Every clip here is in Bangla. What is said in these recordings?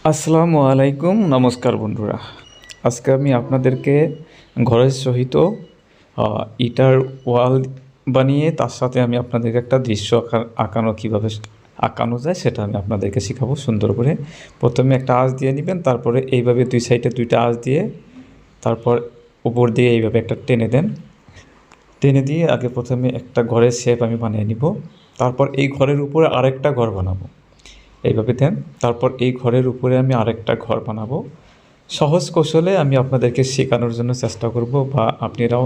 আসসালামু আলাইকুম, নমস্কার বন্ধুরা। আজকে আমি আপনাদেরকে ঘরের সহিত ইটার ওয়াল বানিয়ে তার সাথে আমি আপনাদেরকে একটা দৃশ্য আঁকানো কীভাবে আঁকানো যায় সেটা আমি আপনাদেরকে শেখাবো সুন্দর করে। প্রথমে একটা আঁচ দিয়ে নেবেন, তারপরে এইভাবে দুই সাইডে দুইটা আঁচ দিয়ে তারপর উপর দিয়ে এইভাবে একটা টেনে দেন। টেনে দিয়ে আগে প্রথমে একটা ঘরের শেপ আমি বানিয়ে নিব, তারপর এই ঘরের উপরে আরেকটা ঘর বানাবো এইভাবে দেন। তারপর এই ঘরের উপরে আমি আরেকটা ঘর বানাবো। সহজ কৌশলে আমি আপনাদেরকে শেখানোর জন্য চেষ্টা করব, বা আপনারাও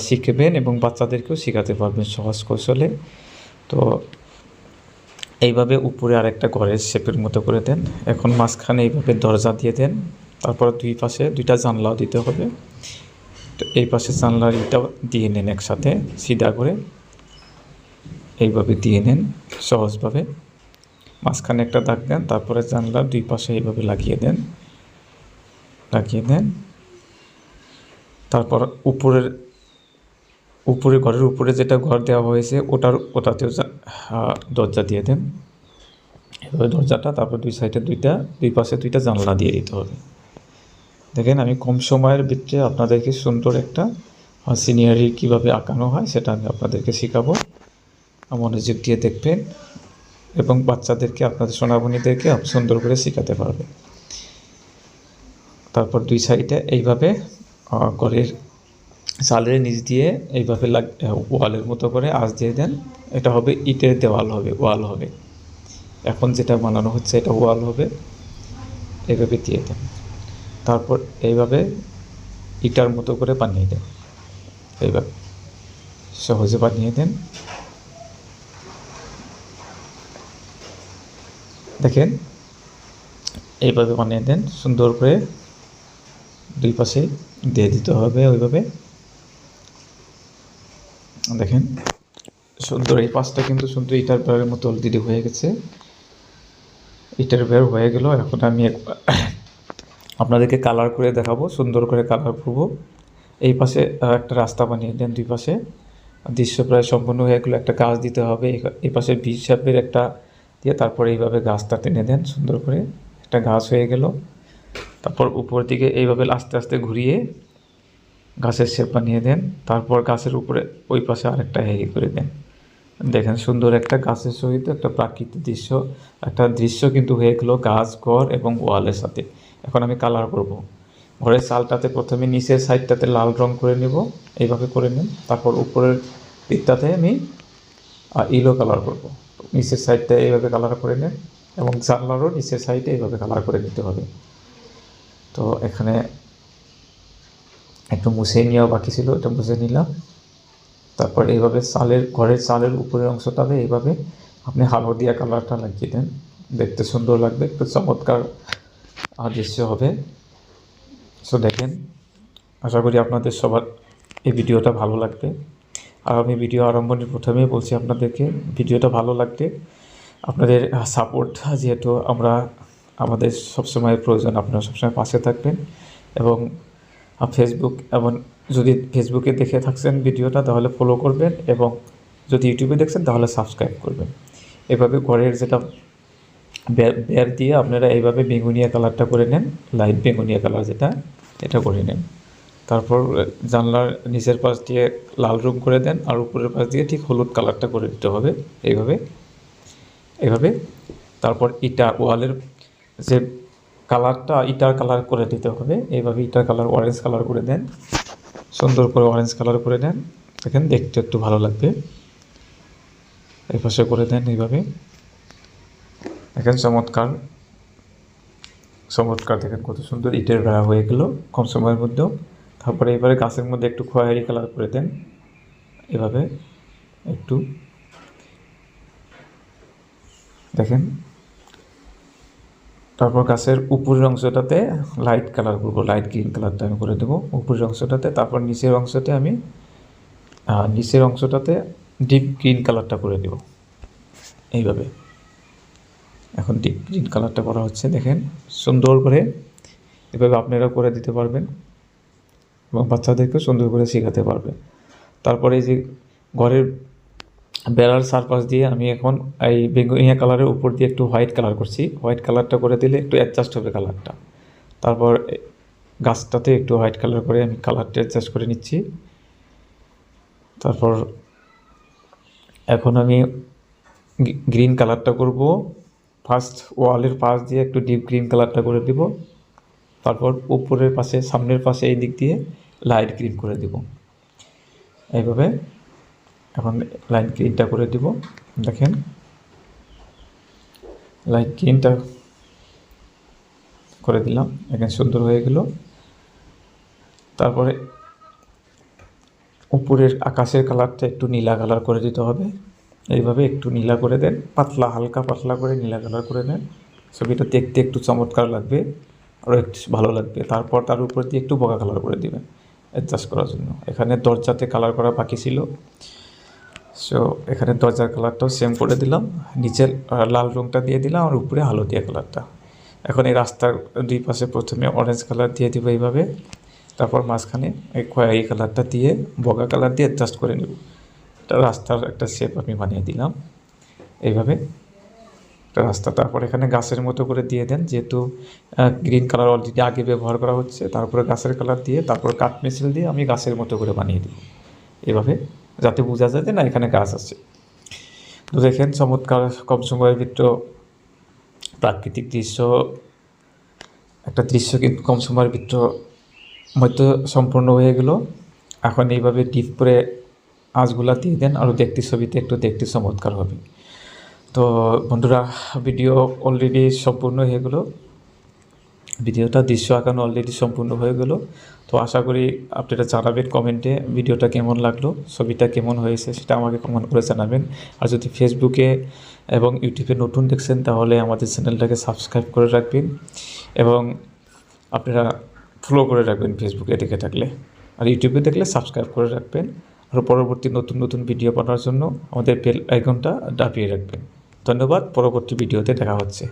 শিখবেন এবং বাচ্চাদেরকেও শেখাতে পারবেন সহজ কৌশলে। তো এইভাবে উপরে আরেকটা ঘরের শেপের মতো করে দেন। এখন মাঝখানে এইভাবে দরজা দিয়ে দেন, তারপর দুই পাশে দুইটা জানলাও দিতে হবে। তো এই পাশে জানলার ইটাও দিয়ে নেন একসাথে সিধা করে, এইভাবে দিয়ে নেন সহজভাবে। মাঝখানে একটা দাগ দেন, তারপরে জানলার দুই পাশে এইভাবে লাগিয়ে দেন। তারপর উপরে ঘরের উপরে যেটা ঘর দেওয়া হয়েছে ওটাতেও দরজা দিয়ে দেন এভাবে দরজাটা। তারপর দুই সাইডে দুই পাশে দুইটা জানলা দিয়ে দিতে হবে। দেখেন আমি কম সময়ের ভিতরে আপনাদেরকে সুন্দর একটা সিনারি কীভাবে আঁকানো হয় সেটা আমি আপনাদেরকে শেখাবো। মনোযোগ দিয়ে দেখবেন এবং বাচ্চাদেরকে আপনাদের সোনামণিদেরকে সুন্দর করে শেখাতে পারবে। তারপর দুই সাইডে এইভাবে ঘরের চালের নিচ দিয়ে এইভাবে ওয়ালের মতো করে আঁচ দিয়ে দেন। এটা হবে ইটের দেওয়াল হবে, ওয়াল হবে। এখন যেটা বানানো হচ্ছে এটা ওয়াল হবে, এইভাবে দিয়ে দেন। তারপর এইভাবে ইটার মতো করে বানিয়ে দেন, এইভাবে সহজে বানিয়ে দেন। দেখেন এইভাবে বানিয়ে দেন সুন্দর করে, দুই পাশে দিয়ে দিতে হবে ওইভাবে। দেখেন সুন্দর এই পাশটা কিন্তু সুন্দর ইটার বেড়ের মতো অলরেডি হয়ে গেছে। ইটার বের হয়ে গেল। এখন আমি আপনাদেরকে কালার করে দেখাবো, সুন্দর করে কালার করবো। এই পাশে একটা রাস্তা বানিয়ে দেন, দুই পাশে দৃশ্য প্রায় সম্পূর্ণ হয়ে গেলো। একটা গাছ দিতে হবে এই পাশে বি শেপের একটা দিয়ে, তারপরে এইভাবে গাছটা টেনে দেন সুন্দর করে, একটা গাছ হয়ে গেল। তারপর উপর দিকে এইভাবে আস্তে আস্তে ঘুরিয়ে গাছের শেপ বানিয়ে দেন। তারপর গাছের উপরে ওই পাশে আরেকটা হেরি করে দেন। দেখেন সুন্দর একটা গাছের সহিত একটা প্রাকৃতিক দৃশ্য কিন্তু হয়ে গেলো গাছ, ঘর এবং ওয়ালের সাথে। এখন আমি কালার করব। ঘরের চালটাতে প্রথমে নিচের সাইডটাতে লাল রং করে নেব, এইভাবে করে নেন। তারপর উপরের দিকটাতে আমি ইয়েলো কালার করব। নিচের সাইডটা এইভাবে কালার করে নেন এবং জানলারও নিচের সাইডে এইভাবে কালার করে নিতে হবে। তো এখানে একটু মুছে নেওয়া বাকি ছিল, এটা মুছে নিলাম। তারপর এইভাবে ঘরের চালের উপরের অংশটাতে এইভাবে আপনি হালদিয়া কালারটা লাগিয়ে দেন, দেখতে সুন্দর লাগবে, একটু চমৎকার দৃশ্য হবে। সো দেখেন, আশা করি আপনাদের সবার এই ভিডিওটা ভালো লাগবে। আর আমি ভিডিও আরম্ভের প্রথমেই বলছি আপনাদেরকে ভিডিওটা ভালো লাগবে আপনাদের সাপোর্ট, যেহেতু আমাদের সবসময় প্রয়োজন, আপনারা সবসময় পাশে থাকবেন। এবং ফেসবুক এবং যদি ফেসবুকে দেখে থাকছেন ভিডিওটা তাহলে ফলো করবেন, এবং যদি ইউটিউবে দেখছেন তাহলে সাবস্ক্রাইব করবেন। এভাবে ঘরের যেটা বের দিয়ে আপনারা এইভাবে বেগুনিয়া কালারটা করে নেন, লাইট বেগুনিয়া কালার যেটা, এটা করে নেন। তারপর জানলার নিচের পাশ দিয়ে লাল রং করে দেন, আর উপরের পাশ দিয়ে ঠিক হলুদ কালারটা করে দিতে হবে এইভাবে। তারপর ওয়ালের যে কালারটা ইটার কালার করে দিতে হবে, এইভাবে ইটার কালার অরেঞ্জ কালার করে দেন, সুন্দর করে অরেঞ্জ কালার করে দেন। দেখেন দেখতে একটু ভালো লাগবে, এই পাশে করে দেন এইভাবে। দেখেন চমৎকার দেখেন কত সুন্দর ইটের বেড়া হয়ে গেল কম সময়ের মধ্যেও। তারপরে এবারে গাছের মধ্যে একটু খয়েরি কালার করে দেন এভাবে একটু, দেখেন। তারপর গাছের উপরের অংশটাতে লাইট কালার করবো, লাইট গ্রিন কালারটা আমি করে দেবো উপরের অংশটাতে। তারপর নিচের অংশটাতে ডিপ গ্রিন কালারটা করে দেব এইভাবে। এখন ডিপ গ্রিন কালারটা করা হচ্ছে, দেখেন সুন্দর করে। এভাবে আপনারা করে দিতে পারবেন এবং বাচ্চাদেরকেও সুন্দর করে শেখাতে পারবেন। তারপরে এই যে ঘরের বেড়ার চারপাশ দিয়ে আমি এখন এই বেগুনিয়া কালারের উপর দিয়ে একটু হোয়াইট কালার করছি। হোয়াইট কালারটা করে দিলে একটু অ্যাডজাস্ট হবে কালারটা। তারপর গাছটাতে একটু হোয়াইট কালার করে আমি কালারটা অ্যাডজাস্ট করে নিচ্ছি। তারপর এখন আমি গ্রিন কালারটা করব। ফার্স্ট ওয়ালের পাশ দিয়ে একটু ডিপ গ্রিন কালারটা করে দিব। তারপর উপরের পাশে, সামনের পাশে এই দিক দিয়ে লাইট গ্রিন করে দিব। এইভাবে এখন লাইট গ্রিনটা করে দিব। দেখেন লাইট গ্রিনটা করে দিলাম, এখানে সুন্দর হয়ে গেল। তারপরে উপরের আকাশের কালারটা একটু নীলা কালার করে দিতে হবে। এইভাবে একটু নীলা করে দেন, পাতলা, হালকা পাতলা করে নীলা কালার করে দেন। ছবিটা দেখতে একটু চমৎকার লাগবে, আরও একটু ভালো লাগবে। তারপর তার উপর দিয়ে একটু বগা কালার করে দিবেন অ্যাডজাস্ট করার জন্য। এখানে দরজাতে কালার করা বাকি ছিল, সো এখানে দরজার কালারটাও সেম করে দিলাম। নিচের লাল রঙটা দিয়ে দিলাম আর উপরে হলদিয়া কালারটা। এখন এই রাস্তার দুই পাশে প্রথমে অরেঞ্জ কালার দিয়ে দিব এইভাবে। তারপর মাঝখানে এই কালারটা দিয়ে, বগা কালার দিয়ে অ্যাডজাস্ট করে নেব। এটা রাস্তার একটা শেপ আমি বানিয়ে দিলাম এইভাবে একটা রাস্তা। তারপর এখানে গাছের মতো করে দিয়ে দেন, যেহেতু গ্রিন কালার অলরেডি আগে ব্যবহার করা হচ্ছে। তারপরে গাছের কালার দিয়ে, তারপর কাঠ পেন্সিল দিয়ে আমি গাছের মতো করে বানিয়ে দেব এভাবে, যাতে বোঝা যায় যে না এখানে গাছ আছে। তো দেখেন চমৎকার কম সময়ের ভিতরে প্রাকৃতিক দৃশ্য, একটা দৃশ্য কিন্তু কম সময়ের ভিতরে হয়তো সম্পূর্ণ হয়ে গেল। এখন এইভাবে ডিপ করে আঁচগুলা দিয়ে দেন, আরও দেখতে ছবিতে একটু দেখতে চমৎকার হবে। তো বন্ধুরা, ভিডিও অলরেডি সম্পূর্ণ হয়ে গেলো। ভিডিওটা দৃশ্য আঁকানো অলরেডি সম্পূর্ণ হয়ে গেল। তো আশা করি আপনারা জানাবেন কমেন্টে ভিডিওটা কেমন লাগলো, ছবিটা কেমন হয়েছে সেটা আমাকে কমেন্ট করে জানাবেন। আর যদি ফেসবুকে এবং ইউটিউবে নতুন দেখছেন তাহলে আমাদের চ্যানেলটাকে সাবস্ক্রাইব করে রাখবেন এবং আপনারা ফলো করে রাখবেন ফেসবুকে দেখে থাকলে। আর ইউটিউবে দেখলে সাবস্ক্রাইব করে রাখবেন। আর পরবর্তী নতুন নতুন ভিডিও পাওয়ার জন্য আমাদের বেল আইকনটা দাবিয়ে রাখবেন। ধন্যবাদ, পরবর্তী ভিডিওতে দেখা হচ্ছে।